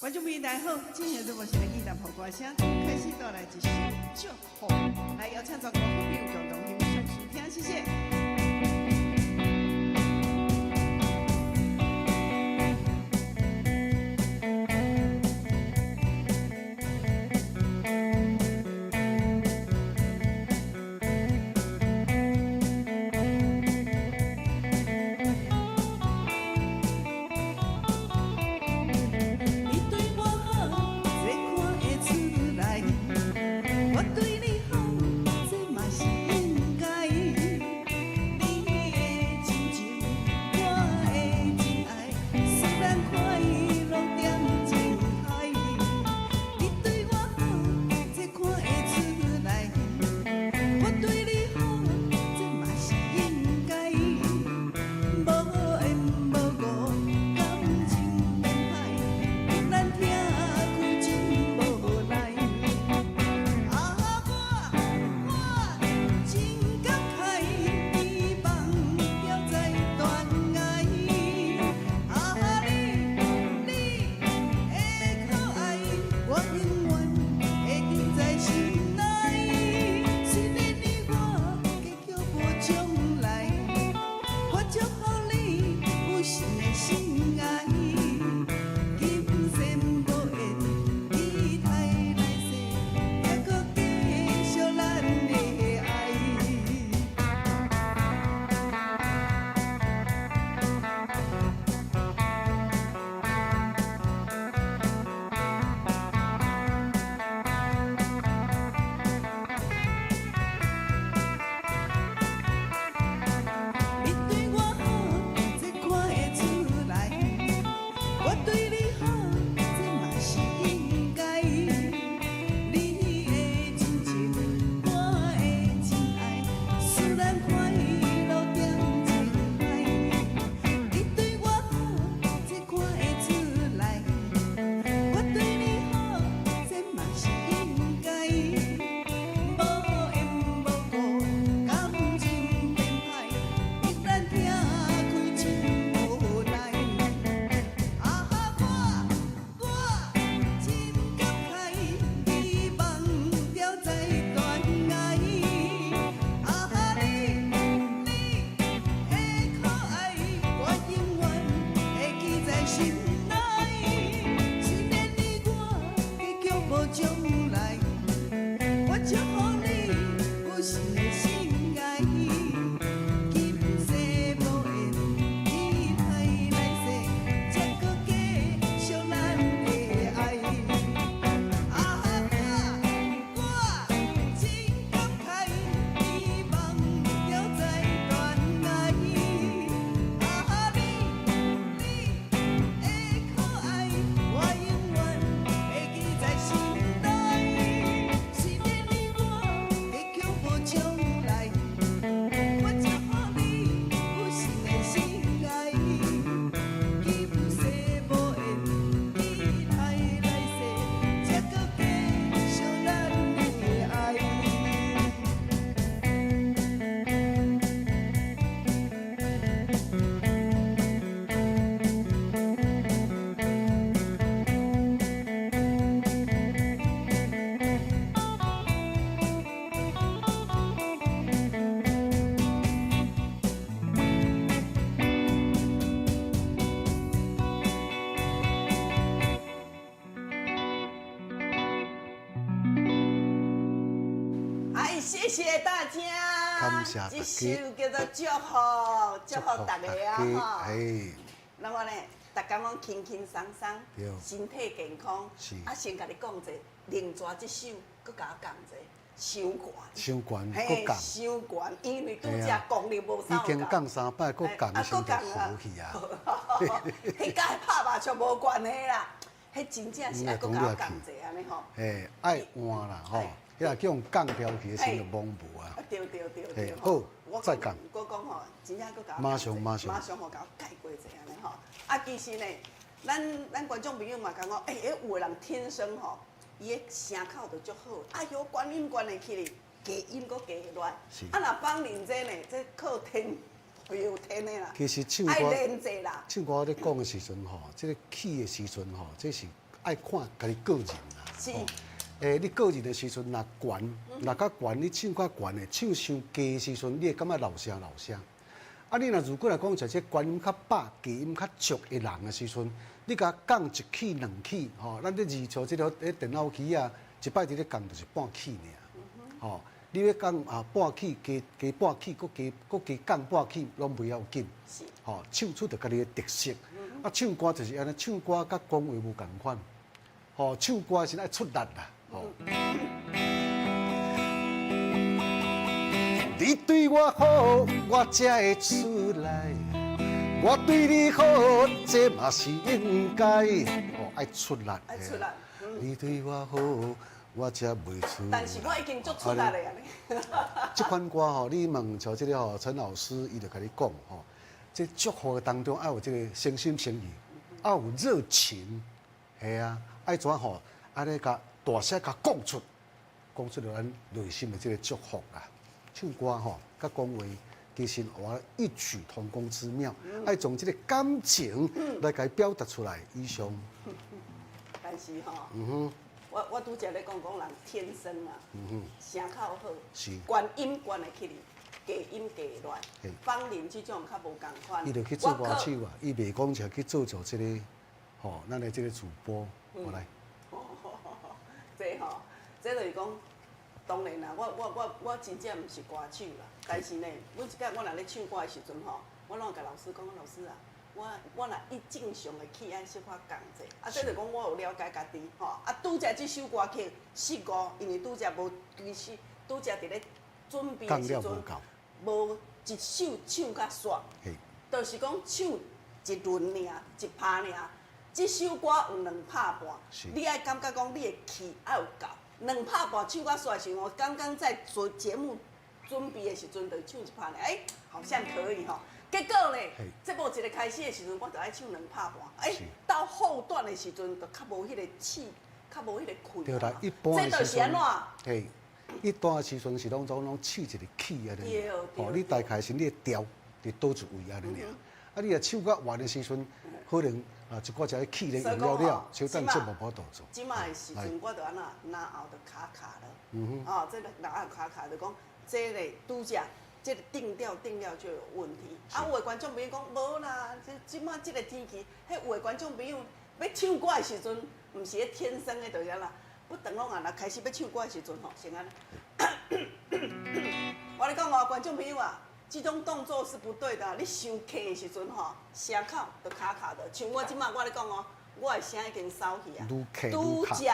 观众朋友大家好，今日如果是来记谈好歌声，开始带来一首祝福，来邀请全国好朋友共同欣赏收听，谢谢。谢谢大家，感谢大家，这首叫做祝福，祝福大家啊哈。那么呢，大家拢轻轻松松，身体健康。是。啊，先甲你讲者，另抓这首，搁甲我讲者，伤悬。伤悬，嘿，伤悬，因为拄则功力无已经讲3摆，搁讲伤就好去啊。迄甲拍麻将无关系啦，迄真正是爱搁甲我讲者安尼吼。嘿，爱换啦吼。遐叫用降标起先就罔无啊。对。好，再讲。我讲吼，真正搁甲马上吼甲我解过者安尼吼。啊，其实呢，咱观众朋友嘛讲讲，有个人天生吼，伊个声口就足好，哎呦，关音关会起哩，加音搁加乱。啊，若放认真呢，这靠天。有天的啦，其实唱歌，爱练者啦。唱歌咧讲的时阵吼，这个起的时阵吼，这是爱看家己个人啦。是。你个人的时阵，若悬，若较悬，你唱较悬的，唱伤低的时阵，你会感觉老声老声。啊，你若如果来讲，像这悬音较饱、低音较足的人的时阵，你甲降一起、两起，吼，咱咧二唱这条电脑机啊，一摆伫咧降就是半起尔，吼，你要降半起，加半起，搁加降半起，拢袂要紧，吼，唱出着家己的特色。啊，唱歌就是安尼，唱歌甲讲话无共款，吼，唱歌是爱出力啦。哦，你对我好，我才会出来；我对你好，这嘛是应该。哦，爱出力。爱出力。你对我好，我才袂出来。但是我已经足出力了呀。这款歌吼，你问像这个吼陈老师，伊就甲你讲吼，这祝福当中要有这个诚心诚意，要有热情，系啊，爱怎吼，安尼甲。大声甲讲出着咱内心的这个祝福啦。唱歌吼，甲讲话其实我异曲同工之妙，爱从这个感情来甲表达出来。以上。但是吼，我拄则咧讲人天生啊，声口好，悬音悬会起哩，低音低会乱。方林这种较无共款。伊就去做歌手啊，伊袂讲就去做这个吼，咱的这个主播，我来。这吼，这就是讲，当然啦，我真正毋是歌手啦，但是呢，每一摆我若咧唱歌的时阵吼，我拢会甲老师讲，老师啊，我若以正常的起爱小可降者，啊，这就讲我有了解家己吼，啊，拄则这首歌曲4五，因为拄则无其实拄则伫咧准备的时阵，无一首唱较煞，就是讲唱一轮尔，一拍尔。这首歌有2拍半，你爱感觉讲你的气要有够，2拍半唱较煞的时候，我刚刚在做节目准备的时阵，就唱1拍呢，好像可以吼。结果呢，节目一个开始的时阵，我就爱唱2拍半，到后段的时阵，就较无迄个气，较无迄个气。对啦，一般这就是安怎？嘿，一般的时阵是拢试一个气安尼，哦，你大概是你的调伫倒一位安尼尔，啊，你若唱到完的时阵，可能。一个只气咧用了了，小等节目无度做。即卖时阵，我就安那拿后就卡了。哦，这个拿后卡就讲，这个拄则，这个定调就有问题。啊，有的观众朋友讲无啦，即卖这个天气，迄有的观众朋友要唱歌的时阵，毋是迄天生的，就安啦。不等拢啊，若开始要唱歌的时阵吼，先安。我咧讲哦，观众朋友啊。这种动作是不对的，你伤气的时阵吼，声口就卡的。像我即马我咧讲哦，我的声已经收去啊。拄则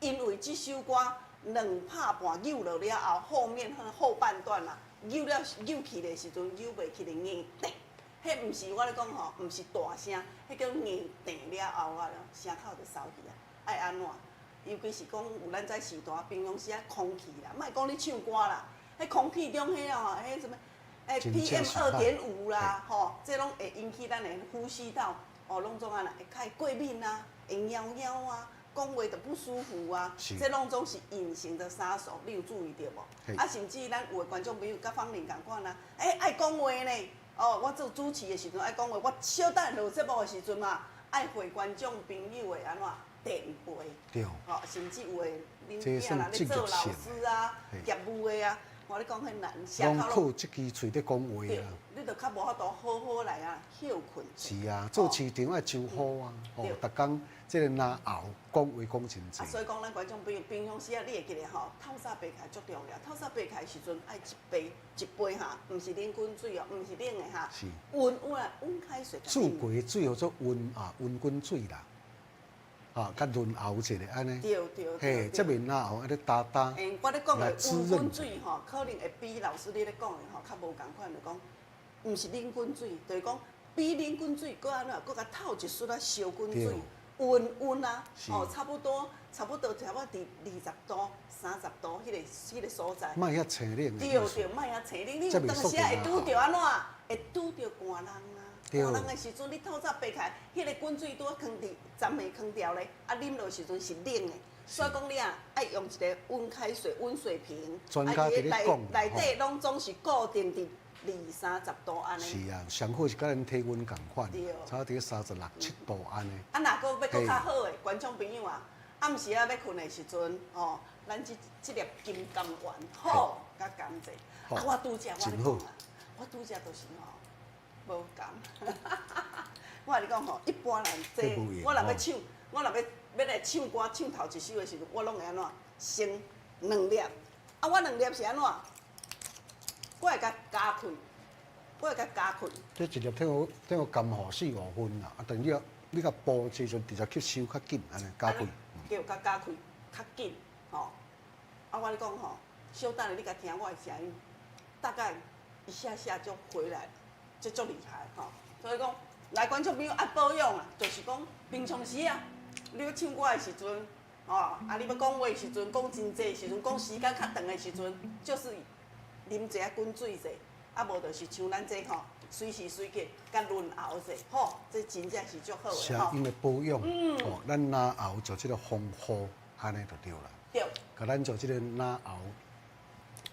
因为这首歌2拍半扭落了后面后半段啦，扭起的时阵扭袂起来硬定，迄毋是我咧讲吼，毋是大声，迄叫硬定了后啊，声口就收去啊。爱安怎？尤其是讲有咱在时段平常时啊空气啦，莫讲你唱歌啦，迄空气中迄哦，迄什么？PM2.5啦，吼，这拢会引起咱的呼吸道，哦，拢总安啦，会较过敏啊，会尿尿啊，讲话就不舒服啊，这拢总是隐形的杀手，你有注意到无？啊，甚至咱有的观众朋友甲方玲共款啊，爱讲话呢，哦，我做主持的时阵爱讲话，我小等录节目的时阵嘛，爱回观众朋友的安怎电话，对，哦，甚至有的恁囝啦咧做老师啊，业务的啊。我咧讲很难，拢靠这支嘴咧讲话啊！你就较无法度好好来啊休困。是啊，做市场爱周好啊！哦，逐工即个拿喉讲话讲真济。所以讲，咱观众朋友平常时啊，你会记得吼，透早爬起足重要。透早爬起时阵爱一杯哈，毋是冷滚水哦，毋是冷的哈，是温开水。煮过水叫做温滚水啦。啊，甲润喉一下安尼，嘿，这面啊吼，安尼打打，我咧讲的温滚水吼，可能会比老师你咧讲的吼较无共款，就讲，毋是冷滚水，就是讲比冷滚水搁安怎，搁甲透一丝啊烧滚水，温啊，哦，差不多伫20度、30度迄个所在。莫遐青冷。对，莫遐青冷，你有当时会拄着安怎？会拄着寒人啊。寒人的时阵，你透早爬起，迄个滚水拄啊放伫站下放掉咧，啊啉落时阵是冷的。所以讲你啊，爱用一个温开水、温水瓶，专家伫咧讲，内底拢总是固定伫20-30度安尼。是啊，上好是甲咱体温共款对，差不多36、7度安尼。啊，若个要搁较好诶，观众朋友啊，暗时啊要困诶时阵，哦，咱即粒金甘丸好甲甘蔗，啊，我拄则我咧讲啊，我拄则就是吼无甘，我甲你讲吼，一般人这我若要唱，我若要来唱歌唱头一首诶时阵，我拢会安怎先2粒，啊，我2粒是安怎？我会甲加开，我会甲加开。这一粒等我甘好4-5分啦，啊，但你甲煲时阵直接吸收较紧，安尼加开。叫甲加开较紧，吼。啊，我咧讲吼，稍等下你甲听我的声音，大概一下下就回来了，这足厉害吼。所以讲，来观众朋友爱保养啊，就是讲平常时啊，你要唱歌的时阵，吼，啊，你要讲话的时阵，讲真济的时阵，讲时间较长的时阵，就是啉一下滚水者，啊，无就是像咱这吼，随时随地甲润喉者，吼，这真正是足好的声音的保养，哦，咱拿喉做即个丰富，安尼就对啦。对。甲咱做即个拿喉，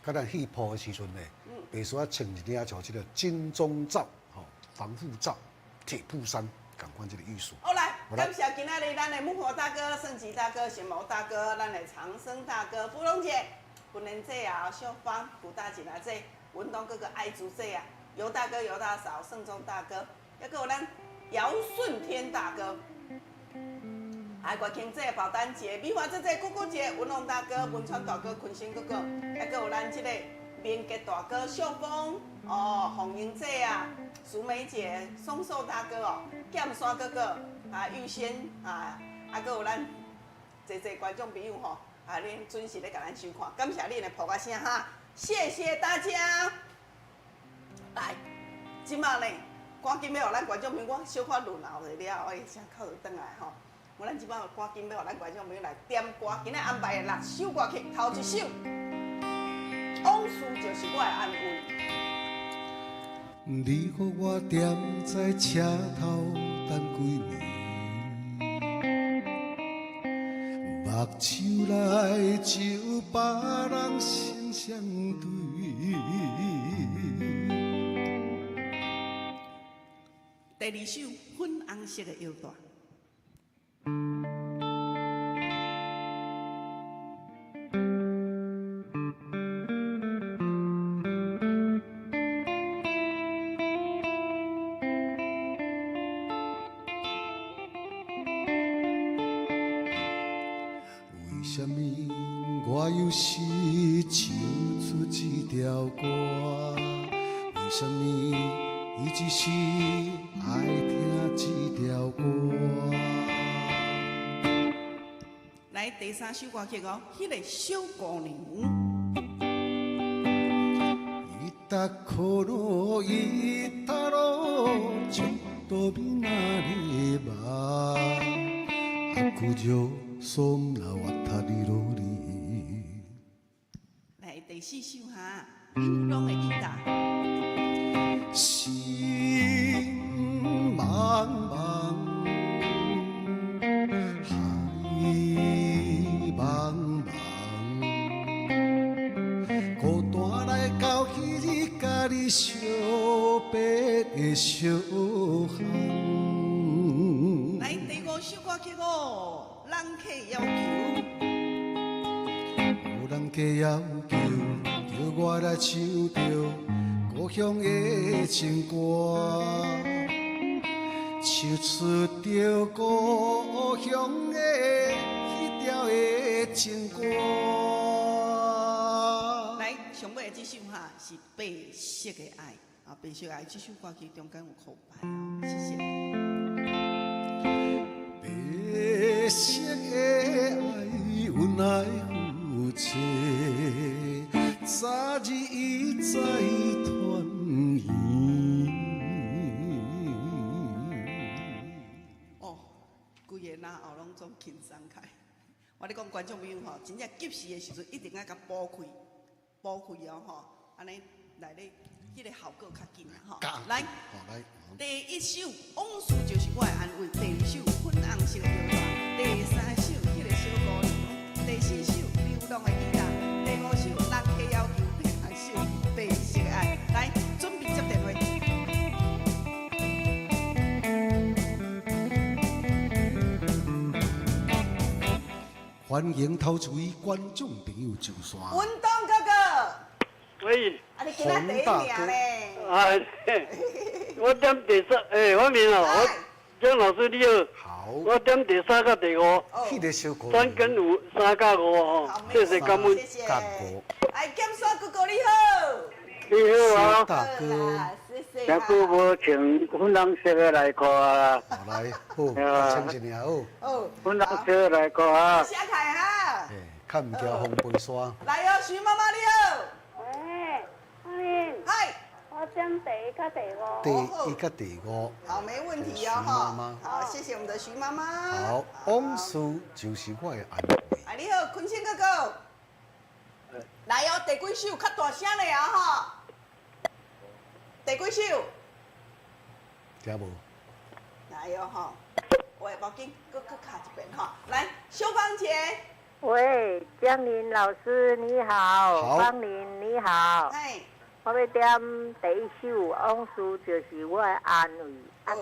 甲咱气泡的时阵呢，必须要穿一领像即个金钟罩，吼，防护罩、铁布衫，共款即个意思。好来，感谢今仔日咱的木火大哥、盛吉大哥、贤谋大哥、咱的长生大哥、芙蓉姐、本人姐啊、秀芳、古大姐啊姐、文东哥哥、爱竹姐啊、尤大哥、尤大嫂、盛忠大哥，还有咱姚顺天大哥。还有庆姐、宝丹姐、美华姐姐、姑姑姐、文龙大哥、文川大哥、坤生哥哥，还有咱这个面吉大哥、秀峰哦、红英姐啊、淑梅姐、松寿大哥哦、剑山哥哥啊、玉仙啊，还有咱这观众朋友吼，啊，恁准时咧甲咱收看，感谢恁的捧个声哈，谢谢大家。来，即马呢，赶紧要互咱观众朋友我小可润喉了了，我声口就转来吼。我咱即摆赶紧要互咱观众朋友来点歌，今日安排的6首歌曲，头一首《往事就是我的安慰》。你予我踮在车头等几年，目睭内就别人心相对。第2首《粉红色的腰带》。为什么我又是唱出这条歌？为什么伊只是爱听这条歌？来第3首歌曲哦，迄个小姑娘。伊达可罗伊达罗，就多比那里吧。aku jo som lawat tadi lori。来第4首哈，英雄的吉他。心茫茫，海茫茫，孤单来到彼日，甲你相别的小巷。来第5首歌曲哦，人客要求。有人家要求，叫我来唱着故乡的情歌，唱出着故乡的迄条的情歌。来，上尾的这首哈是白色的爱啊，白色的爱这首歌曲中间有空白哦，谢谢。白色的爱，阮爱负责，早日伊再团圆。哦，规个哪后拢总轻松开。我咧讲观众朋友吼，真正急事的时阵，一定要甲补开哦吼，安尼来咧，迄个效果较紧啦吼。来，来，第1首《往事就是我的安慰》，第2首《粉红色的腰带》，第3首《迄个小姑娘》，第4首《流浪的吉他》，第5首《人客要求》，第6首《白色的爱》。来，准备欢迎头一位观众朋友上线。运动哥哥，喂，啊，你今仔第一名咧。啊，我点第三，方面哦，我张老师你好，好，我点第三甲第五，迄个小歌3跟5，3甲5哦，谢谢感恩，谢谢。干部，哎，检刷哥哥你好。你好小啊，大哥，啦，谢谢。那久无请粉红色的来看啊，好来，好，请一领好，哦，粉红色的来看啊，谢凯哈。诶，看唔叫红杯刷，来哦，徐妈妈你好。喂，欢迎，嗨。我点第一甲第五。第一个第五，好，没问题哦徐妈哈妈。好，谢谢我们的徐妈妈。好，往事就是我的安慰。哎，你好，坤清哥哥。来哦，第几首较大声的啊哈？第几首？听无？来哦哈。喂，无紧，搁卡一遍哈。来，修芳姐。喂，江林老师你好，好方林你好，哎。我要点第一首《往事就是我的安慰》，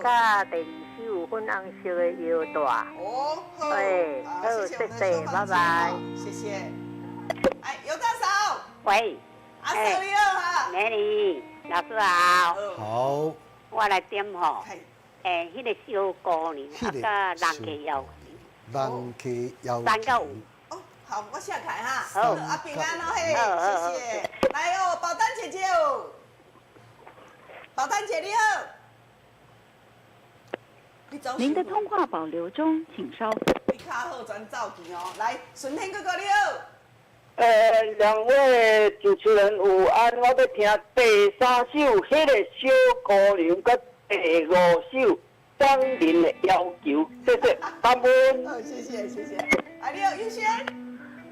甲第二首《粉红色的腰带》。哦，好。对好，好谢谢我们的谢谢修芳姐拜拜哈谢谢。哎，尤大嫂，喂，阿嫂你好哈。美女老师好，好，我来点吼，嘿。迄个小姑娘，迄个甲人家要人客邀3到5。哦，好，我下开哈。好啊，平安哦嘿，好谢谢。来哦，宝丹姐姐哦，宝丹姐你好。你走。您的通话保留中，请稍。你卡好转走去哦。来，顺天哥哥你好。两位主持人午安，我要听第3首《迄个小姑娘》甲第5首张琳的要求，谢谢，感恩。好，谢谢谢谢。啊，你好，玉轩。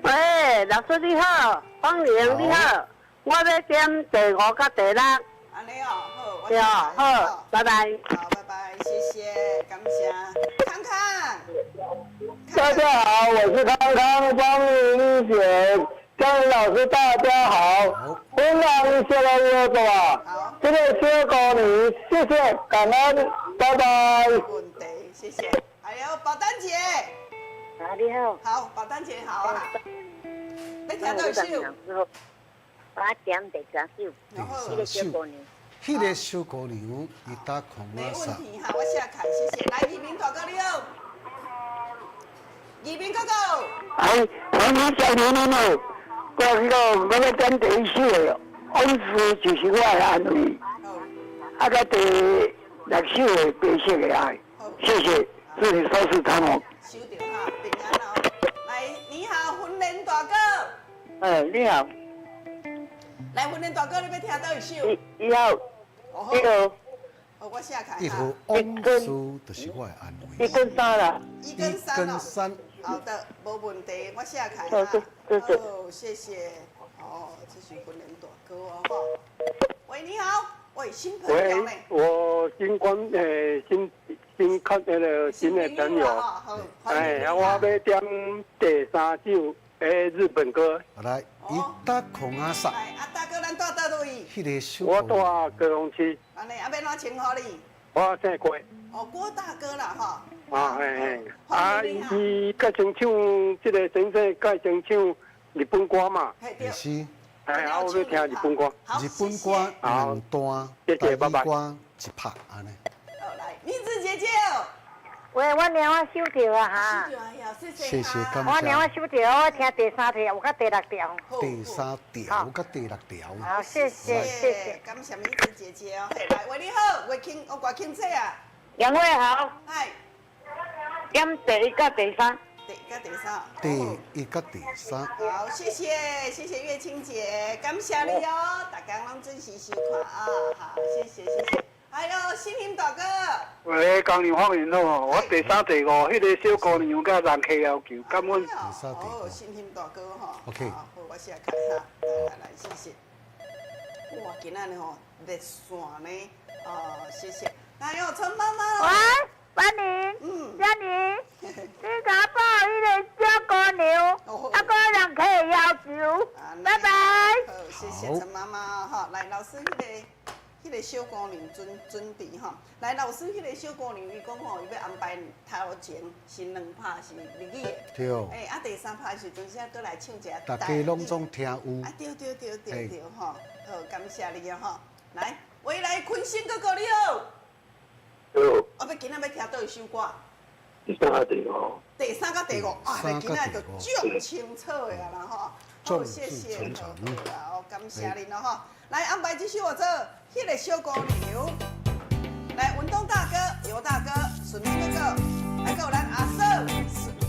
喂，老师你好，方玲你好，我要点第5甲第6。安尼哦，好，我对哦，好，拜拜。好，拜拜，谢谢，感谢。康康。大家好，我是康康方明选，张林老师大家好，粉红色的腰带，这个小姑娘，谢谢，感恩，拜拜。没问题，谢谢。还有宝丹姐。啊，你好。好，宝丹姐好啊。你听到首？我点第3首，然后迄个小姑娘。迄个小姑娘，伊搭空没啊啥？问题哈，我下开，谢谢。来，宜明大哥你好。宜明哥哥。哎，我们小年龄哦，我要点第1首的，往事就是我的安慰，好。甲第6首的白色的爱，谢谢，祝你收视长虹。收到哈，平安哦。来，你好，婚恋大哥。你好，来，婚恋大哥，你要听到一首？你好，哦你好，哦，我下开一哈头。往事就是我的安慰。 1跟3啦。一跟三哦。三，好的，没问题，我下开哦哈。对对哦，谢谢。哦，这是婚恋大哥哦哈。喂，你好。喂，新朋友呢？我新看那个新的朋友，好，欢迎你我要点第3首日本歌。来，伊搭空啊啥？来，啊大哥，咱带倒位。迄个小我姑娘，住高雄市，安尼，啊，要哪请好你？我姓郭。哦，郭大哥啦，哈。伊较常唱这个先生，较常唱日本歌嘛。也是我要听日本歌。日本歌两段，台语歌一拍安尼。好，来，名字姐姐哦。喂，我娘我收到啊哈，哎呀，谢谢谢感我娘我收到，我听第3条，有甲第6条。第3条甲第6条。好，谢谢谢谢。感谢名字姐姐哦。嘿，来，喂，你好，喂，我挂庆姐啊。两位好，嗨，点第1甲第3。第一个第三。第1甲第3。好，谢谢月清姐，感谢你哦，大家拢准时收看啊，好，谢谢。还有新平大哥。喂，工人方面好，我第3、第5，迄个小姑娘甲人客要求，感恩。哦，新平大哥哈。 OK 好，我先看哈，来，谢谢。哇，今仔日吼热线呢，谢谢。还有陈妈妈。喂，班宁，嘉宁，你甲我报迄个小姑娘，个人客要求，拜拜。好，谢谢陈妈妈哈。来，老师，迄迄个小姑娘准备吼，来老师，迄个小姑娘伊讲吼，伊要安排头前是2拍是日语的，对。啊第3拍时阵，才倒来唱一下。大家拢总听有。啊对吼，好，感谢你哦吼，来，未来坤星哥哥你好。好。我要今仔要听倒一首歌。第3个第5。第3甲第5，啊，今仔就足清楚的啦吼。好，谢谢，好，感谢您咯吼。来安排这首叫做《迄个小姑娘》，来文东大哥、尤大哥、顺明哥哥，还有咱阿嫂、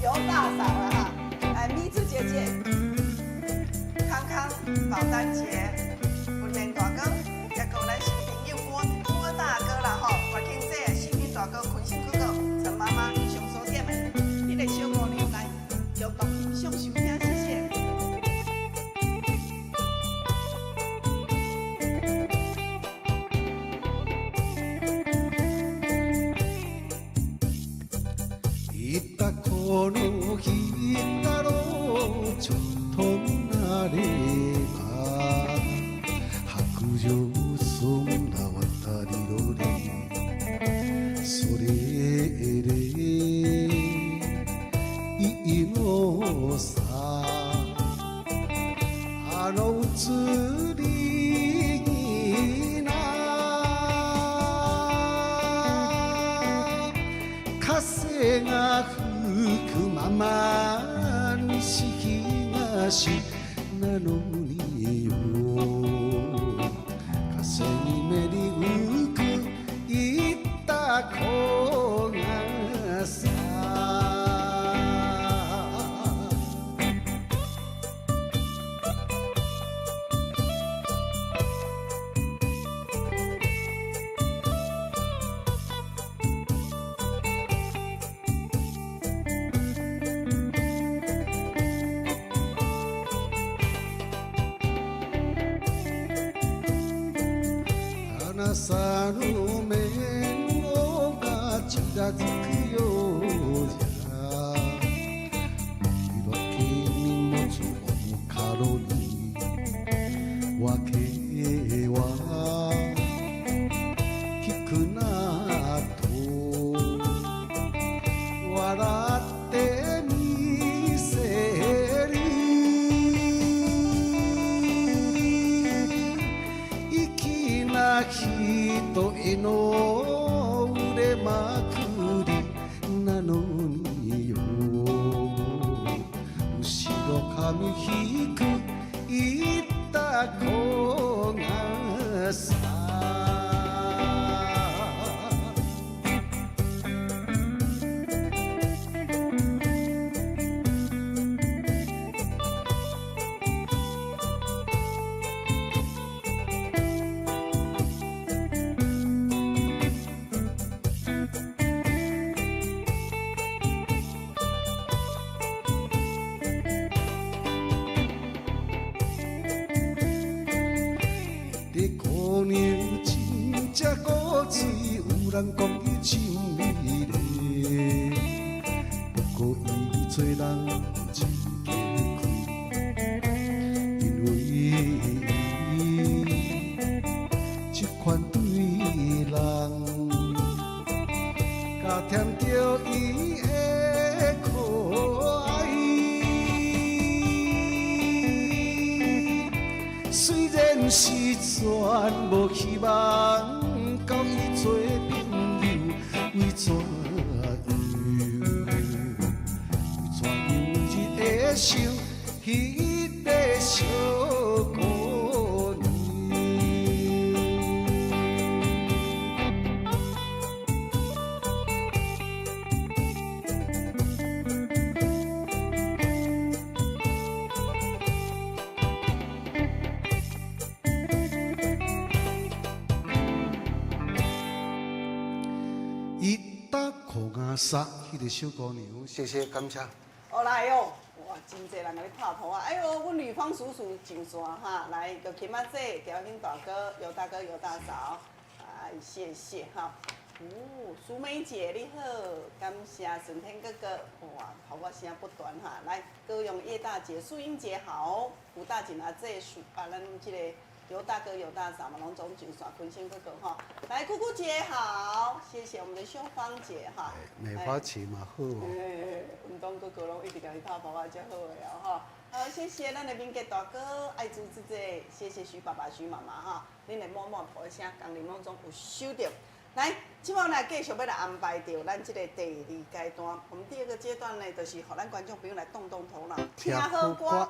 尤大嫂啦哈，来米子姐姐、康康、宝丹姐、文明大哥，也有咱新朋友郭大哥啦吼，关庆姐、新平大哥、坤星哥哥、陈妈妈、上所点的迄个小姑娘来，有动上收听，谢谢。この日だろうちょっと見慣れば白状そんな渡り鳥それでいいのさあの移り気な風が吹くまま西東なのによ風にめり浮くいった子がさ朝の面をがちらつくようじゃ時々荷物をかろに訳は聞くなと笑ってみせる粋な人への腕まくりなのによ後ろ髪引くいった子がさ有人讲伊真美丽，不过伊做人真假开，因为这款对人，加添着伊的可爱。虽然是全无希望。交伊做朋友，为怎样？日会想迄个小姑娘。杀迄个小姑娘，谢谢感谢。好来哦，哇，真侪人甲你拍拖啊！哎呦，阮女方叔叔上线哈，来，有琴仔姐、条英大哥、尤大哥、尤大嫂，哎，谢谢哈。哦，淑梅姐你好，感谢顺天哥哥，哇，头发声不断哈。来，歌咏叶大姐、素英姐好，胡大姐阿姐咱这个尤大哥、尤大嫂嘛，拢总上线，坤星哥哥哈，来姑姑姐好，谢谢我们的秀芳姐哈。梅花旗嘛好哦。运动哥哥拢一直甲你拍拍拍，真好的哦哈。好，谢谢咱的明杰大哥、爱珠姐姐，谢谢徐爸爸、徐妈妈哈，恁的默默抱声，工龄拢总有收到。来，即摆来继续要来安排到咱即个第二阶段。我们第二个阶段呢，就是互咱观众朋友来动动头脑，听好歌，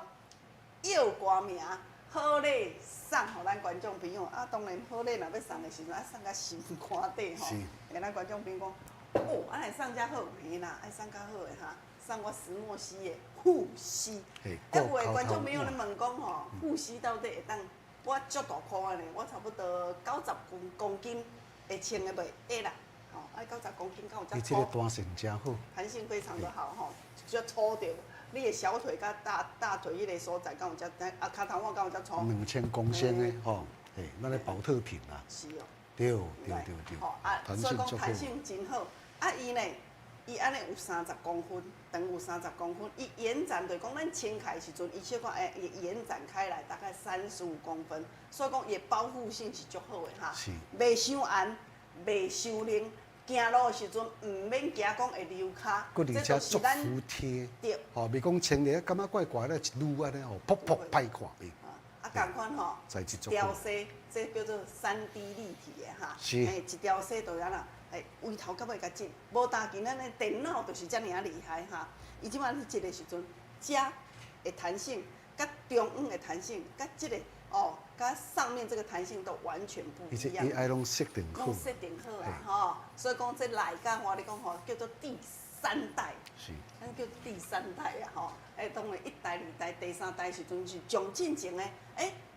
要歌名，好礼送互咱观众朋友。啊，当然好礼若要送的时阵，爱送甲心肝底吼，让咱观众朋友讲，哦，安尼送遮好，嘿啦，爱送较好的哈，送我石墨烯的护烯。有的观众朋友咧问讲吼，护烯到底会当？我足大箍的呢，我差不多90公斤。会穿的袂会啦，吼，爱90公斤，敢有遮粗。你这个弹性真好，弹性非常的好吼，就粗着，你的小腿甲大腿迄个所在，敢有遮啊，骹头我敢有遮粗。2000公升的吼，嘿，咱咧保特瓶啦。是哦。对。吼啊，所以讲弹性真好。啊，伊安尼有30公分，长有30公分，伊延展就讲咱撑开时阵，伊小可会延展开来，大概35公分，所以讲伊保护性是足好的哈，袂伤红，袂伤冷，行路的时阵唔免惊讲会溜骹，这就是咱服帖，对，吼，袂讲穿咧感觉怪怪咧，一撸安尼吼，噗噗歹看的。啊，共款吼，一条丝，这叫做3D 立体的哈，一条丝就安啦。位头到尾甲紧，无当今咱的电脑就是遮尔啊厉害哈。伊即摆你一个时阵，遮的弹性，甲中央的弹性，甲即个甲上面这个弹性都完全不一样。伊爱拢设定好。拢设定好啦吼，所以讲这内甲我你讲吼，叫做第3代。是。咱叫第3代啊吼，当然1代、2代、第3代时阵是上进前的，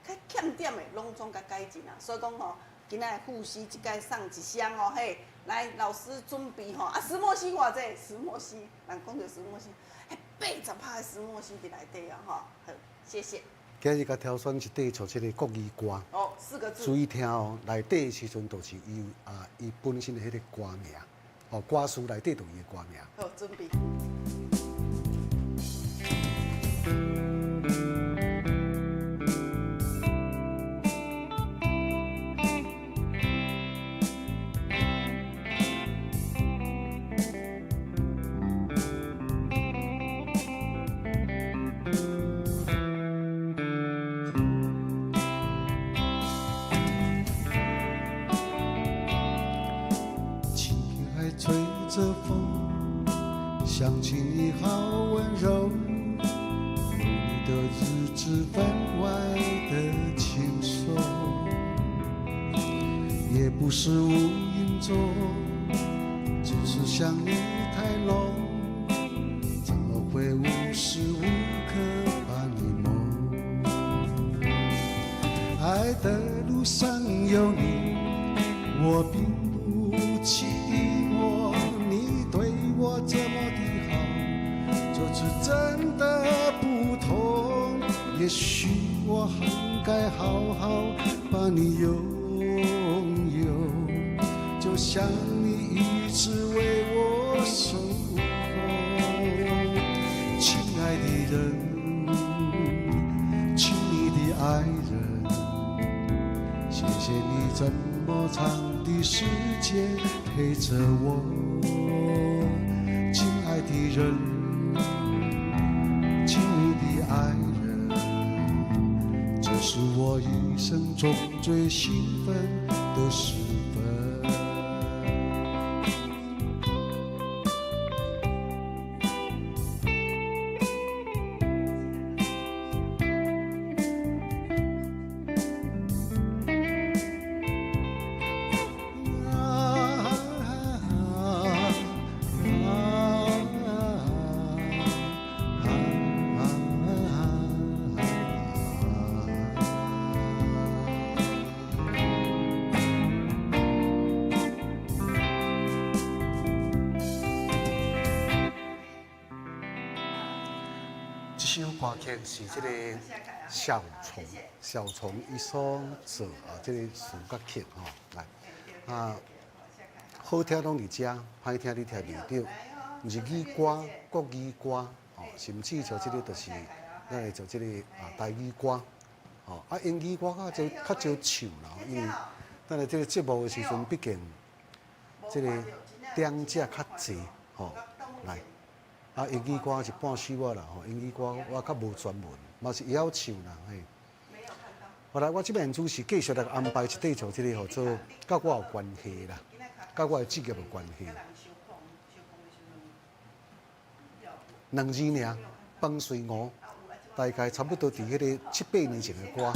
较欠点的拢总甲改进啊。所以讲吼，今仔护烯即摆送一箱哦嘿。来，老师准备吼啊！石墨烯偌济？石墨烯，人讲着石墨烯，80%的石墨烯伫内底啊！吼，好，谢谢。今日甲挑选一块像即个国语歌。哦，4个字。注意听哦，内底的时阵就是伊本身的迄个歌名，哦，歌词内底就伊的歌名。好，准备。想起你好温柔，有你的日子分外的轻松，也不是无影踪，只是想你太浓，怎么会无时无刻把你梦？爱的路上有你，我并不寂寞，你对我这么的这次真的不同，也许我还该好好把你拥有，就像你一直为我守候。亲爱的人，亲密的爱人，谢谢你这么长的时间陪着我。亲爱的人，亲密的爱人，这是我一生中最兴奋的时分。这首歌曲是这个小虫伊所做这个主角曲来好听拢伫遮，歹听你听袂到。日语歌、国语歌甚至像这个就是咱会做这个台语歌吼啊，英语我较少唱啦，因为咱来这个节目的时阵，毕竟这个点者较济，吼，来啊，英语歌是半首啊啦，吼，英语歌我较无专门，嘛是会晓唱啦，嘿。后来我这边主持继续来安排一块像这个吼做，甲我有关系啦，甲我的职业有关系。2字尔，放水我，大概差不多伫迄个7、8年前的歌。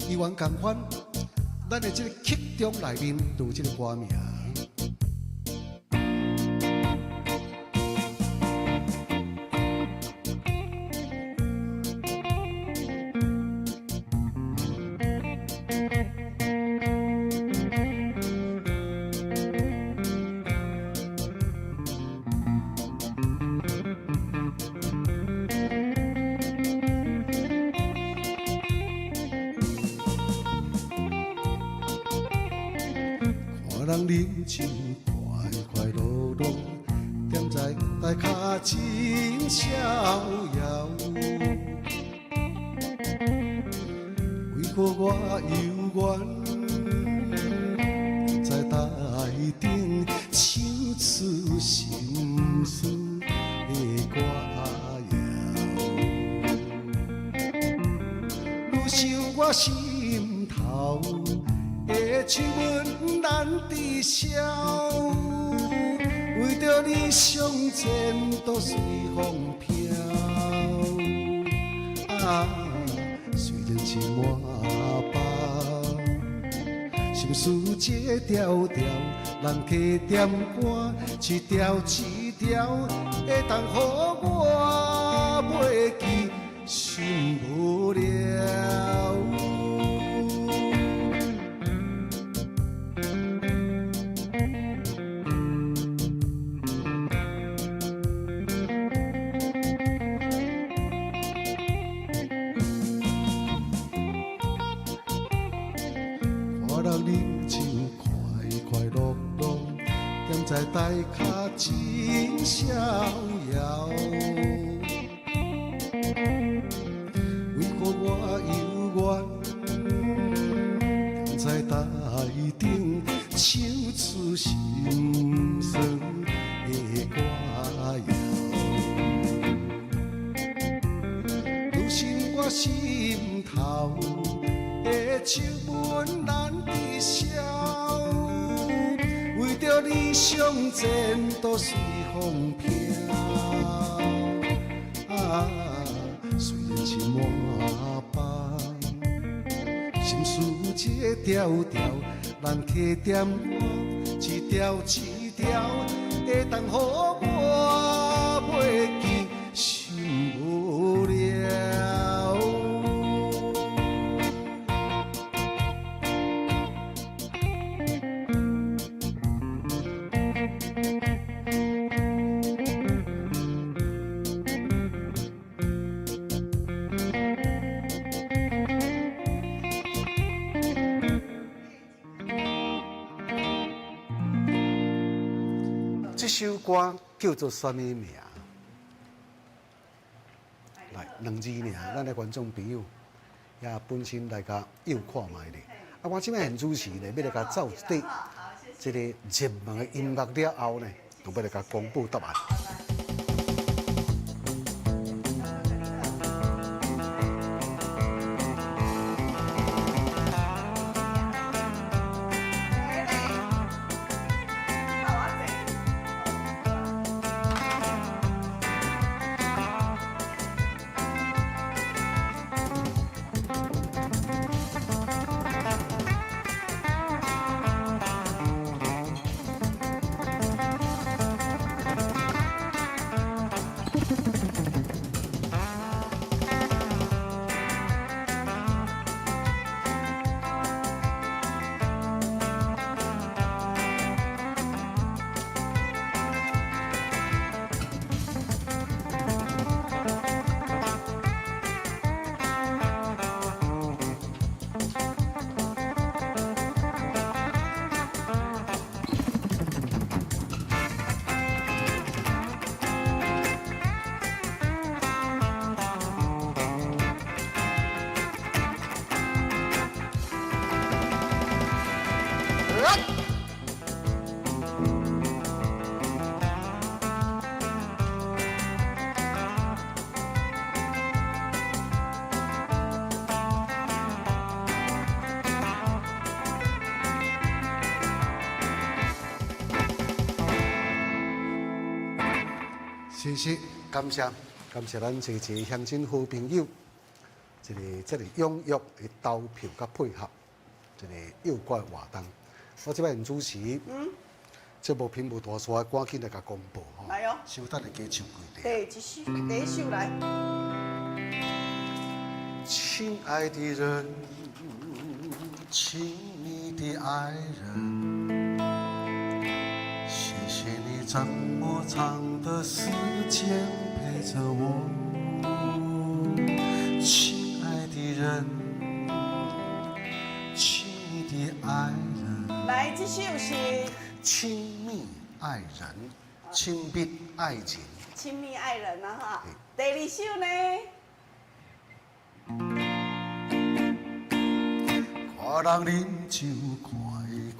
伊原共款，咱的这个曲中内面都有这个歌名。人人生快快乐乐，踮在台脚真逍遥。为何我犹原在台顶唱出心酸的歌谣？愈想我心头的亲吻难抵消，为着你相前都随风飘。啊，虽然是满包，心事一条条，人加点歌，一条一条，会当予我袂记心无聊。人生快快乐乐，踮在台脚真逍遥。为何我犹原踮在台顶唱出心酸的歌谣？如今我心头的亲吻难抵消，为着你相前都随风飘。啊，虽然是满包，心事一条条，人客点我一条一条，会当予我袂记心无聊。这首歌叫做什么名？来2字尔，咱的观众朋友也本身来甲又看卖咧。啊，我这边现主持咧，要来甲走一段这个热门的音乐了后呢，就要来甲公布答案。谢谢，感谢咱一个乡亲好朋友，这个踊跃的投票甲配合，这个诱拐活动。我这边主持，节目屏幕大刷，赶紧来甲公布吼。来哦，稍等来加唱几条。第一首来。亲爱的人，亲密的爱人，谢谢你这么长的时间陪着我。亲爱的人，亲密的爱人，来，这首是亲密爱人，亲密爱情。亲密爱人啊哈。第对二首呢？看人饮酒快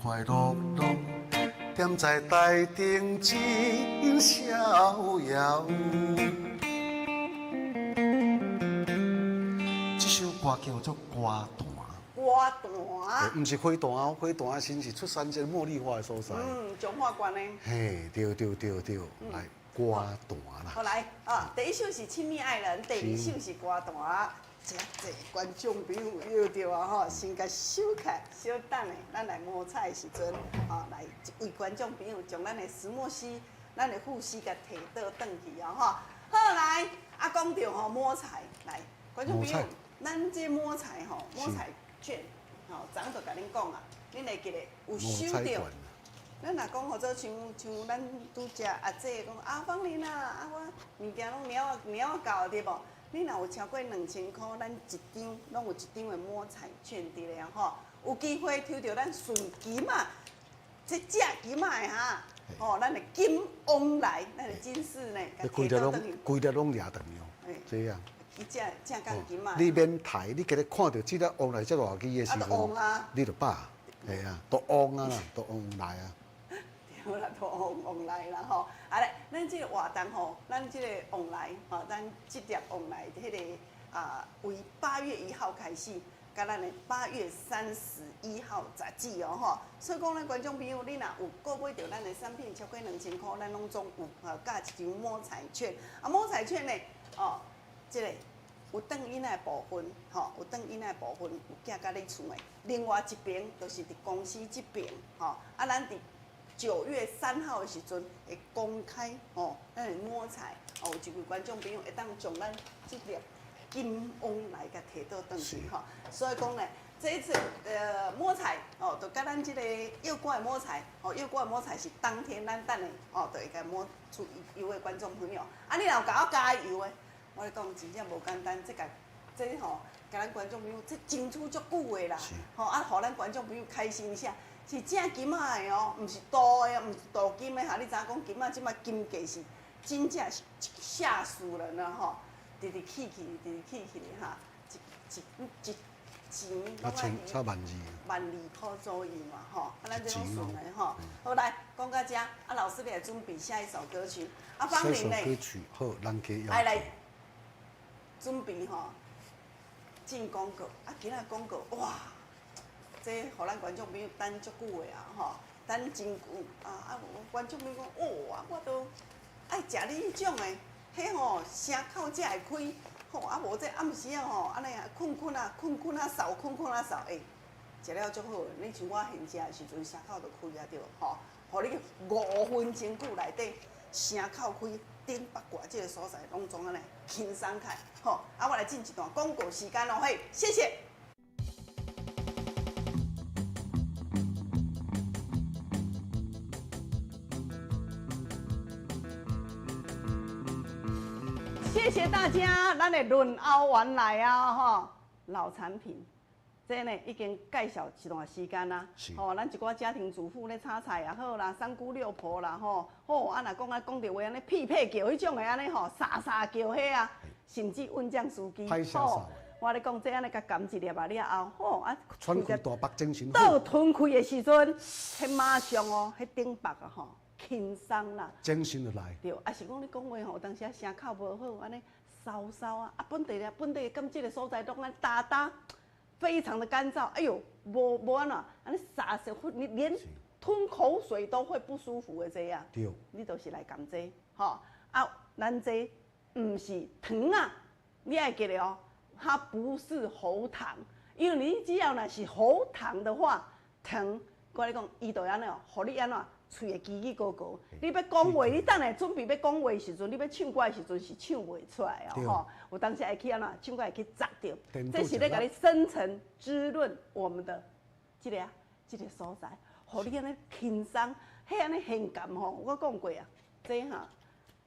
快乐乐，踮在台顶一逍遥。这首歌叫做《歌坛》。歌坛。毋是花坛哦，花坛先是出产这个茉莉花的所在。彰化县的。嘿，对，来歌坛啦。好来啊，第一首是亲密爱人，第二首是歌坛。真侪观众朋友摇着啊吼，先甲收起，稍等下，咱来摸彩的时阵，啊，来一位观众朋友将咱的石墨烯、咱的护烯甲摕倒转去啊吼。好来，啊讲到吼摸彩，来观众朋友，咱这摸彩吼，摸彩券，吼，昨就甲恁讲啊，恁会记得有收到。咱若讲或者像咱拄只阿姐讲啊，芳玲啊，我物件拢了到对无？你若有超过2000块，咱一张拢有一张的摸彩券伫咧吼，有机会抽到咱顺金啊，这只金啊的哈，吼，咱的金旺来，咱的金饰呢，规日拢掠断哦，这样。伊只钢金啊。你免抬，你今日看到这个旺来这偌支的时候，你就把，系啊，都旺啊啦，都旺来啊。对啦，都旺来啦吼。啊咧，咱即个活动吼，咱即个旺来吼，咱即粒旺来迄个为8月1号开始，甲咱的8月31号截止哦吼。所以讲咱观众朋友，你若有购买到咱的产品超过2000块，咱拢总有加一张摸彩券。啊，摸彩券呢，哦，即个有等因的部分，吼，有等因的部分有寄到你厝的。另外一边就是伫公司这边，吼，啊，咱伫9月3号的时阵会公开哦，咱会摸彩哦，有一位观众朋友会当将咱这粒金旺来甲摕倒转去吼。所以讲呢，这一次摸彩哦，就甲咱这个诱拐摸彩哦，诱拐摸彩是当天咱等的哦，就会甲摸出一位观众朋友。啊，你若有甲我加油的，我咧讲真正无简单，这吼，甲咱观众朋友这争取足久的啦，吼啊，互咱观众朋友开心一下。是正金仔的哦，毋是镀的，毋是镀金的哈。你知影讲金仔即摆金价是真正是吓死人了吼，直起的哈，一钱拢爱差万2块左右嘛吼。啊，咱这种顺的吼。好来，讲到这，啊，老师你来准备下一首歌曲。啊，芳玲呢？歌曲好，咱给来准备吼，进广告。啊，今仔广告哇！这互咱观众朋友等足久的啊，吼，等真久啊！观众朋友讲，哦，我都爱食你迄种的，迄吼声口才会开，吼啊无这暗时啊吼，安尼啊困啊扫，诶，食了足好的。你像我现食的时阵，声口就开啊着，吼，互你5分钟久内底声口开，顶八卦这个所在拢总安尼轻松开，吼，啊我来进一段广告时间咯，嘿，谢谢。谢谢大家，咱的润欧完来啊，吼，老产品，这呢已经介绍一段时间啦。吼，咱一寡家庭主妇咧炒菜也好啦，三姑六婆啦，吼，啊若讲到话安尼匹配叫迄种的安尼吼，沙叫迄啊，甚至温酱司机，吼，我咧讲这安尼甲含一粒啊了后，吼啊，喘气大腹精神倒吞开的时阵，迄马上哦，迄顶腹啊吼。轻松啦，精神就来。对，啊是讲你讲话吼，有当时啊声口无好，安尼骚啊，啊本地跟这个所在拢安打，非常的干燥，哎呦，无安怎，安尼沙实，你连吞口水都会不舒服的这样。对，你都是来甘这，吼啊咱这唔是糖啊，你爱记得哦，它不是喉糖，因为你只要若是喉糖的话，糖，我跟你讲，伊就安尼哦，互你安怎喙会叽叽咕咕。你要讲话，你等下准备要讲话的时阵，你要唱歌的时阵是唱袂出来哦，吼。有当时会去安怎唱歌会去砸着，这是咧甲你深层滋润我们的这个所在，互你安尼轻松，迄安尼性感吼。我讲过啊，这哈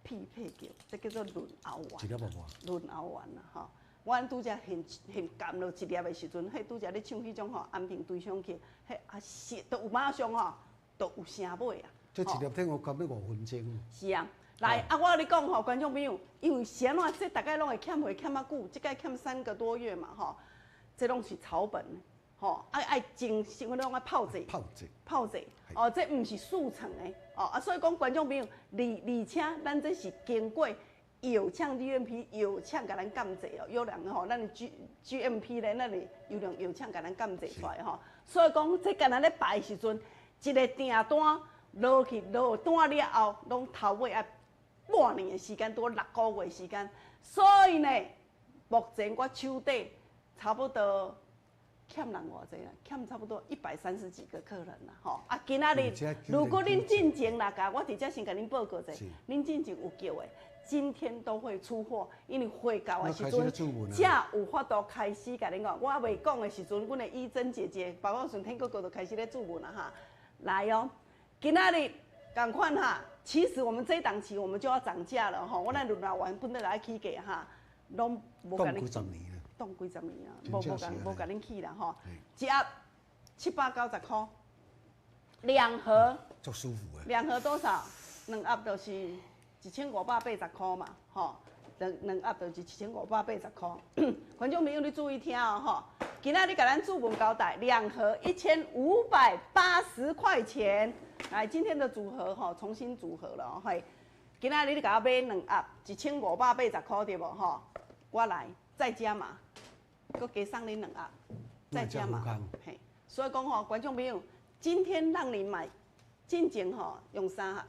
匹配叫，这叫做润喉丸。一粒无？润喉丸啦，吼。阮拄则现甘落一粒的时阵，迄拄则咧唱迄种吼安平对上去，迄啊是都有马上吼，都有声尾啊。这一粒听我甘要5分钟。是啊，来啊，我跟你讲吼，观众朋友，因为是安怎，这大概拢会欠货欠啊久，这个欠3个多月嘛，吼，这拢是草本，吼，爱精，我拢爱泡者。哦，这毋是速成的，哦啊，所以讲观众朋友，而且咱这是经过。有呛 GMP， 有呛甲咱监制哦，优良吼，咱的 GMP 咧，咱的优良有呛甲咱监制出来吼。所以讲，这干咱咧摆的时阵，一个订单落去落单了后，拢头尾啊半年的时间，多6个月时间。所以呢，目前我手底差不多欠人偌济啊，欠差不多130几个客人啦，吼。啊，今仔日如果恁进前啦，我直接先甲恁报告者，恁进前有叫的。今天都会出货，因为货到的时阵，才有法度开始甲恁讲。我未讲的时阵，阮的依珍姐姐，包括顺天哥哥都开始咧注文了哈。来哦，今仔日赶快哈。其实我们这一档期我们就要涨价了哈。我咱润喉丸本来来起价哈，拢无甲恁。冻几十年啊？冻几十年啊？无甲恁起啦吼。一盒790块，2盒。足舒服诶。2盒多少？2盒就是。1580块嘛，吼，两盒就是1580块。观众朋友你注意听哦，吼，今仔日甲咱注文交代，2盒1580块钱。来，今天的组合吼，重新组合了嘿。今仔日你甲我买2盒，1580块对无吼？我来再加码，搁加送恁2盒，再加码。嘿，所以讲吼，观众朋友，今天让你买。进前吼用3盒，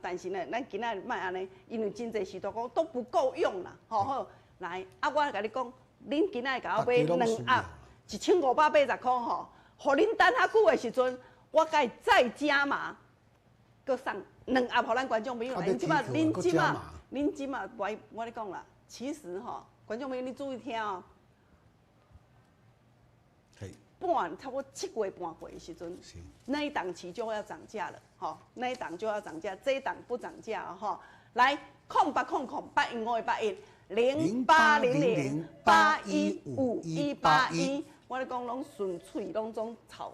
但是呢，咱今仔卖安尼，因为真侪时都讲都不够用啦，好，来，啊，我甲你讲，恁今仔甲我买2盒，1580块吼，互恁等较久的时阵，我甲再加码，搁送2盒，互咱观众朋友。恁即马，我咧讲啦，其实吼，观众朋友你注意听哦。差不多7月半过的时阵，那一档期就要涨价了，吼，那一档就要涨价，这一档不涨价啊，吼。来，0800-810-0800-815-181，我咧讲拢纯粹拢种草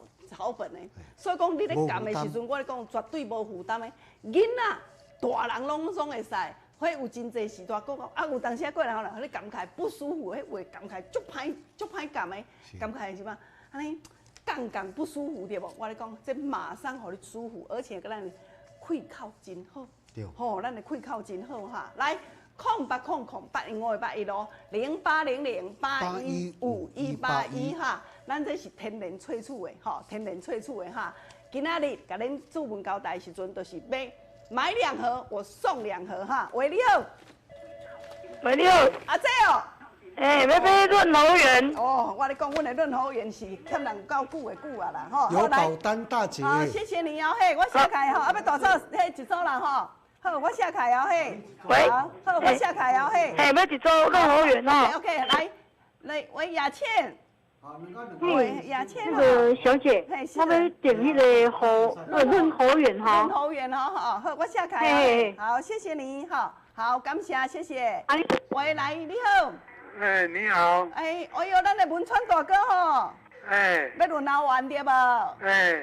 本的，所以讲你咧含的时阵，我咧讲绝对无负担的，囡仔、大人拢总会使。迄有真侪时段，啊有当时过来后来，你感慨不舒服，迄话感慨足歹感的，感慨是嘛？安尼杠不舒服对无？我咧讲，这马上互你舒服，而且跟咱气口真好，吼，咱的气口真好哈。来，0800-815-181咯，0800-815-181哈，咱这是天然萃取的，吼，天然萃取的哈。今仔日甲恁注文交代的时阵，就是买2盒，我送2盒哈。喂，你好。喂，你好。阿姐哦。要买润喉丸。哦，我咧讲，阮的润喉丸是欠人够久啊啦，吼。有保单大姐。好，谢谢你哦，嘿，我下开吼，啊，要大组，嘿，一组啦吼。好，我下开哦，嘿。喂。好，我下开哦，嘿。嘿，要一组润喉丸哦。OK， 来，喂，雅倩。喂，雅倩。那个小姐，我要点那个润喉丸哈。润喉丸哈，好，我下开。好，谢谢你，好，感谢，谢谢。喂，来，你好。你好。哎呦，咱的文川大哥吼。要润喉丸对无？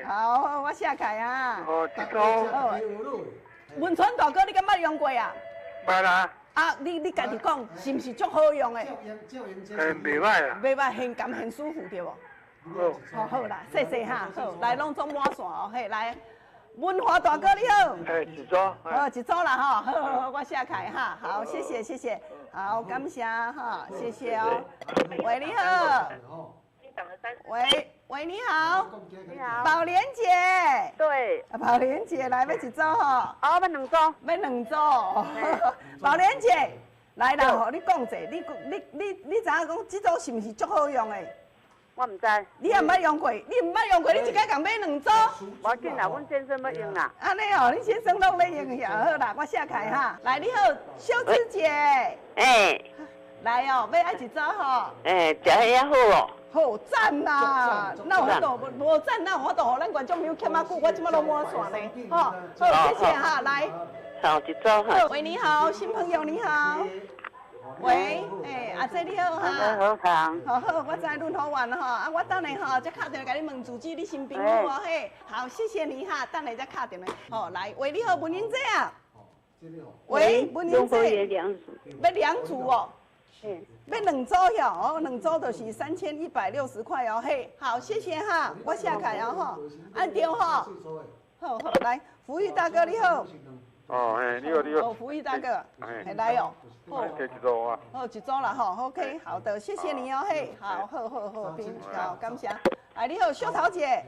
好，我下开啊。哦，一组。文川大哥，你敢捌用过啊？捌啦。啊，你家己讲是毋是足好用的？袂歹啦。袂歹，很甘很舒服对无？好啦，谢谢哈，好，来拢总满线哦，嘿，来，文华大哥你好。一组。一组啦哈，好，我下开哈，好，谢谢，好，感谢哈，谢谢哦。喂，你好。喂，你好，你好，宝莲姐，对，宝莲姐来要一组吼，哦，要两组，要两组。宝莲姐，来啦，吼，你讲者，你知影讲这组是毋是足好用的？我唔知，你也毋捌用过，你一届共买两组。我紧啦，阮先生要用啦。安尼哦，你先生拢咧用呀，好啦，我写开哈。来，你好，秀芝姐，哎来哦，要爱一组吼。哎，食遐好哦。好赞啦！那我都无赞，那我都互咱观众朋友欠啊久，我即马都满线呢。吼，好，谢谢哈，来。好，一组哈。喂，你好，新朋友你好。喂，阿姐你好哈。好糖。好，我知润和园哈，啊，我等下吼再敲电话甲你问住址，你新朋友哦嘿。好，谢谢你哈，等下再敲电话。好，来，喂，你好，文英姐啊。喂，文英姐。要两组哦。要两组哟，哦，两组就是3160块哦，嘿，好，谢谢哈，我下开哦吼，按对吼，好，来，福玉大哥你好，哦，嘿，你好，你好，哦，福玉大哥，来哦，好，给一组啊，好，一组啦吼 ，OK， 好的，谢谢你哦，嘿，好，好，感谢，哎，你好，秀桃姐。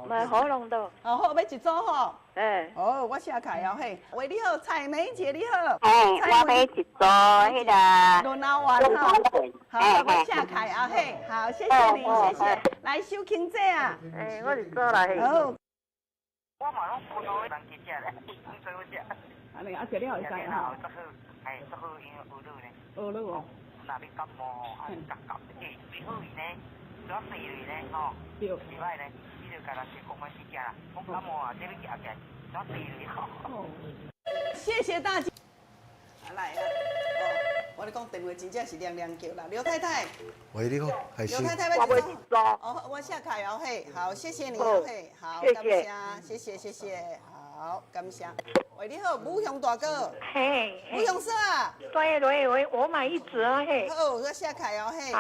买好弄到，好，要一组吼。哦，我写开哦嘿。喂，你好，彩梅姐你好。我买一组迄个。轮流玩哈。好，我写开啊嘿。好，谢谢你，谢谢。来，秀琴姐啊。我是做来。好。我嘛拢不多人去食咧，所以我食。安尼，食了会使哈。足好，因为学落呢。学落哦。若要感冒吼，甲最好伊呢，主要肥类呢吼，对。袂歹呢。甲人去讲我去食啦，讲感冒啊，这要食起，怎地哩好。谢谢大家。来啊，哦，我咧讲电话真正是亮亮叫啦，刘太太。喂，你好，还是。刘太太要几组？哦，我下开哦嘿，好，谢谢你哦嘿，好，感谢，谢谢，好，感谢。喂，你好，武雄大哥。嘿。武雄是啊。对，我买一组啊嘿。好，我下开哦嘿，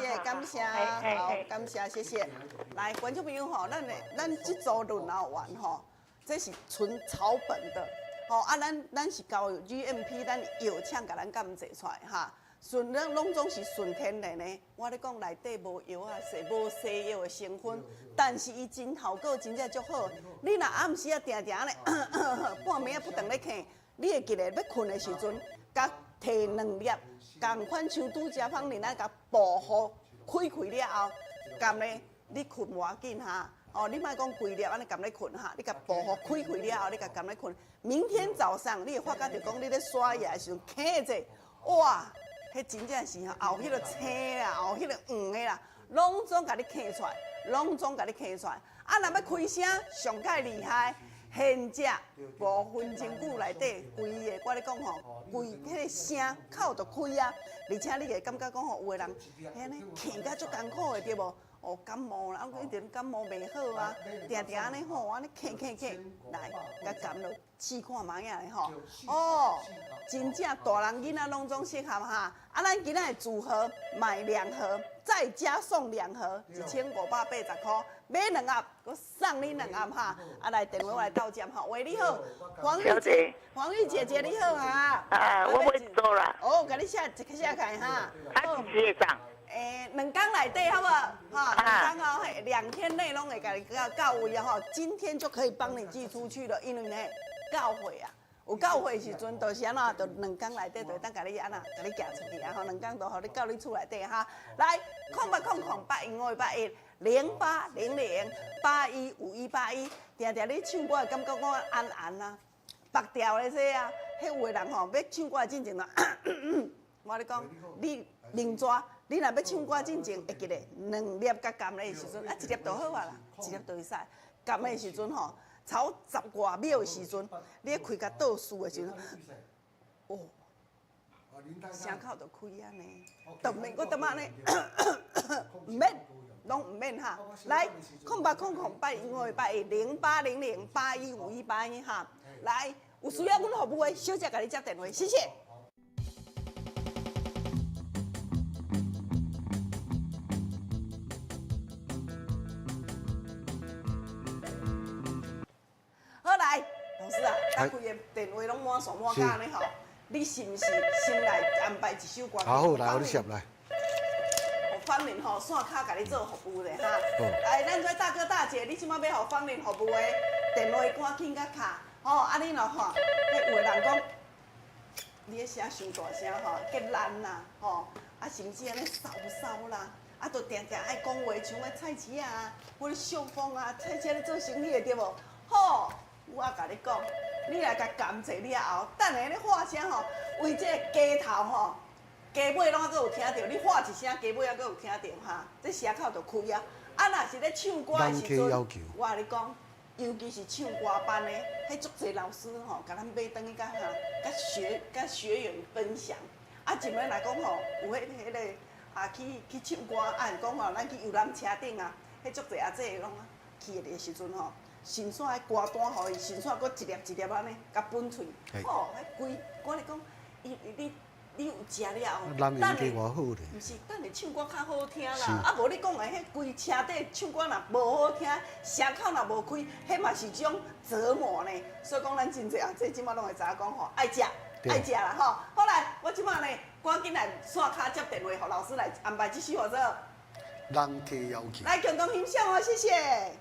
谢谢，感谢，好，感谢，谢谢。来，观众朋友吼，咱这组轮流玩吼，这是纯草本的，吼啊，咱是交 GMP， 咱药厂甲咱监制出来哈，咱拢总是纯天然的。我咧讲内底无药啊，无西药的成分，但是伊真效果真正足好。你若暗时啊定定咧，半暝啊不等咧囥，你会记得要困的时阵，甲摕2粒，共款像拄只芳林啊，甲薄荷开了后，甘咧。你困无要紧哈，哦，你莫讲规粒安尼含咧困哈，你甲薄荷开了后，你甲含咧困。明天早上你会发觉着讲你咧刷牙的时阵，起者，哇，迄真正是后迄个青啦，后迄个黄的啦，拢总甲你起出来，拢总甲你起出来。啊，若要开声，上介厉害，现只5分钟久内底，规个我咧讲吼，规迄个声口就开啊，而且你会感觉讲吼，有个人安尼气甲足艰苦的对无？哦，感冒啦，啊，一阵感冒袂好啊，定安尼吼，安尼咳，来，甲含落试看卖啊咧吼。哦，真正大人囡仔拢总适合哈。啊，咱今仔的组合买2盒，再加送2盒，1580块，买2盒，我送你2盒哈。啊，来电话我来到站哈。喂，你好，黄玉姐，你好啊。我买一组啦。哦，甲你写开哈。谢长。2天内底好不好？哈，2天哦，嘿，2天内拢会甲你到位啊吼，今天就可以帮你寄出去了，因为呢，到会啊，有到会时阵，就是安怎，就2天内底就会当甲你安怎，甲你寄出去啊吼，2天就互你到你厝内底哈。来，0800815181，0800815181，定你唱歌会感觉我安啊，白调的说啊，迄有的人吼要唱歌进前啊，我咧讲，你另抓。你若要唱歌进前，会记得2粒甲含的时阵，啊1粒就好啊啦，1粒就会使。含的时阵吼，超10外秒的时阵，你开甲倒数的时阵，哦，声口就开安尼，都毋免我他妈呢，毋免，拢毋免哈。来，0800815181，0800815181哈。来，有需要阮服务的，小姐甲你接电话，谢谢。老师啊，咱规个电话拢满线满架呢吼，你是毋是先来安排一首歌？好，来，我你接来。芳龄吼线卡甲你做服务的哈。好哎，咱这大哥大姐，你即摆要互芳龄服务的，电话赶紧甲卡。吼，啊你若看，迄有的人讲，你咧声伤大声吼，结烂啦，吼，啊甚至安尼骚骚啦，啊，都定定爱讲话，像个菜市啊，或者秀峰啊，菜市咧做生意的对无？好，我甲你讲，你来甲甘蔗了后，等下咧话声吼，为这个鸡头吼。鸡尾拢还佫有听到，你喊一声，鸡尾还佫有听到哈，这声口就开啊。啊，若是咧唱歌的时阵，我甲你讲，尤其是唱歌班的，迄足侪老师吼，甲咱买转去甲甲学员分享。啊，一摆来讲吼，有迄个啊去唱歌，啊，讲吼，咱去游览车顶啊，迄足侪阿姐拢去的时阵吼，顺线迄歌单互伊，顺线佫一粒一粒安尼，甲分喙，吼，迄规，我甲你讲，你有食了后，人缘计偌好咧。毋是，等下唱歌较好听啦。啊，无你讲的迄规车底唱歌若无好听，声口若无开，迄嘛是一种折磨呢。所以讲，咱真侪啊，即摆拢会知影讲吼，爱食啦吼。好来，我即摆呢，赶紧来线卡接电话，互老师来安排这首合作。人家要求。来共同欣赏哦，谢谢。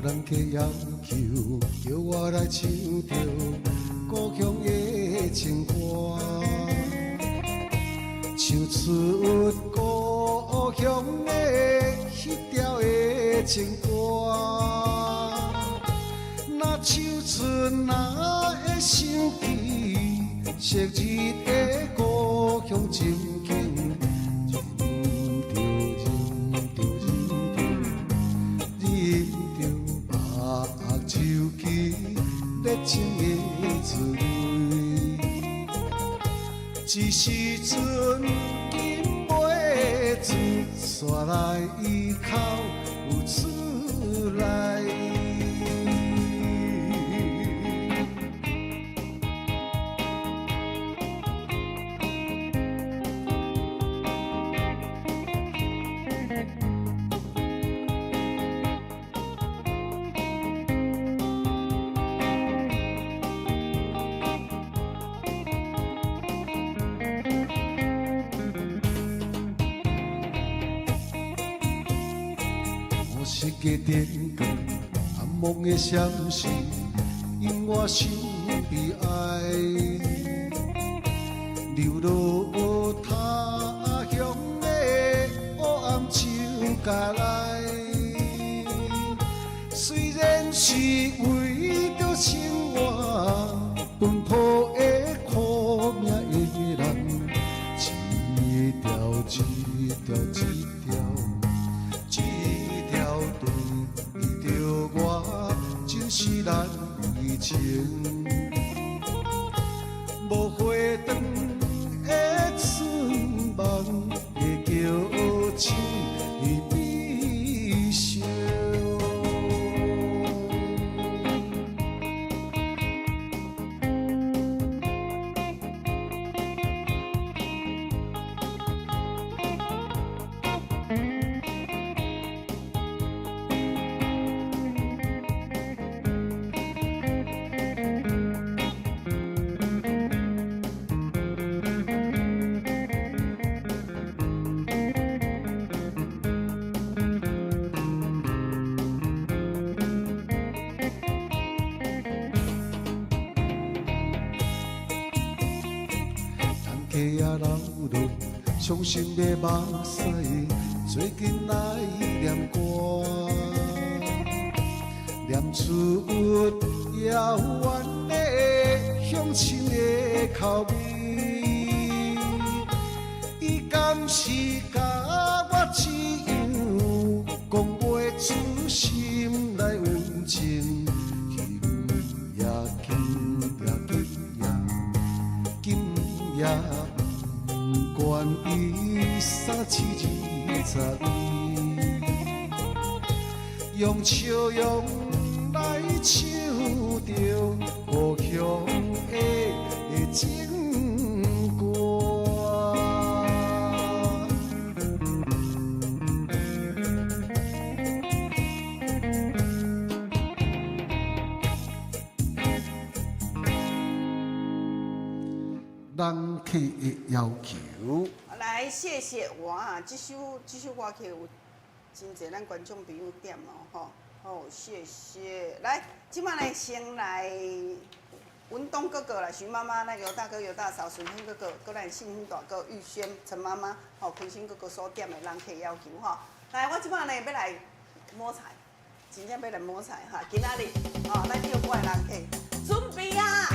人家要求，叫我来唱着故乡的情歌，唱出故乡的迄条的情歌。若唱出若会想起昔日的故乡情景。热情的滋味，一时阵禁袂住，煞来口有出来。一个电光，暗蒙的闪烁，因我心悲哀。流落他乡的黑暗树下来，虽然是为着生活奔波的苦命的人，一条一条一条。是咱以前无回转的春梦的叫声悲伤。溪仔流落，伤心的目屎，最近来念歌，念出遥远的乡亲的口味。伊敢是甲我一样，讲袂出心内温情，轻也轻也紧也。用笑容来唱着故乡的情歌。人客的要求。来，谢谢哇！这首歌曲有真侪咱观众朋友点哦，吼，好，谢谢。来，今晚呢先来文东哥哥啦，徐妈妈，那尤大哥、尤大嫂、顺兴哥哥，搁来信兴大哥、玉轩、陈妈妈，吼，坤兴哥哥所点的人客要求吼。来，我今晚呢要来摸菜，真正要来摸菜哈。今仔日哦，咱叫我的人客准备啊！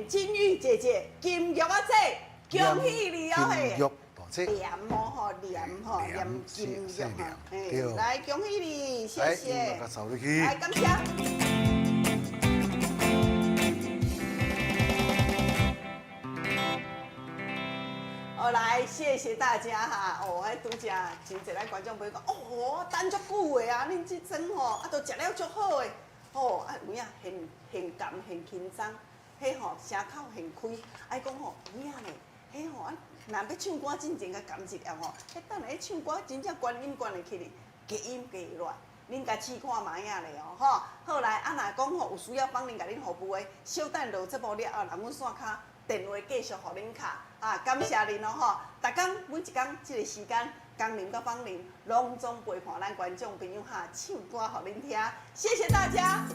金玉姐姐，金玉啊姐，恭喜你哦嘿！金玉大姐，念吼，念金玉哈，嘿，来恭喜你，谢谢，来感谢。哦，来谢谢大家哈！哦，迄拄只真侪咱观众朋友讲，哦，等足久的啊，恁这阵吼，啊，都食了足好的，哦，啊有影现甘现轻松。迄吼声口现开，爱讲吼有影咧，迄吼啊，若要唱歌真正甲甘一样吼，迄等下唱歌真正关音关会起哩，加音加乱，恁甲试看卖影咧哦吼。好来，啊若讲吼有需要帮恁甲恁服务的，小等落节目了后，咱阮线卡电话继续互恁卡啊，感谢恁哦吼。逐工每一工即个时间，工人甲帮恁隆重陪伴咱观众朋友哈唱歌互恁听，谢谢大家。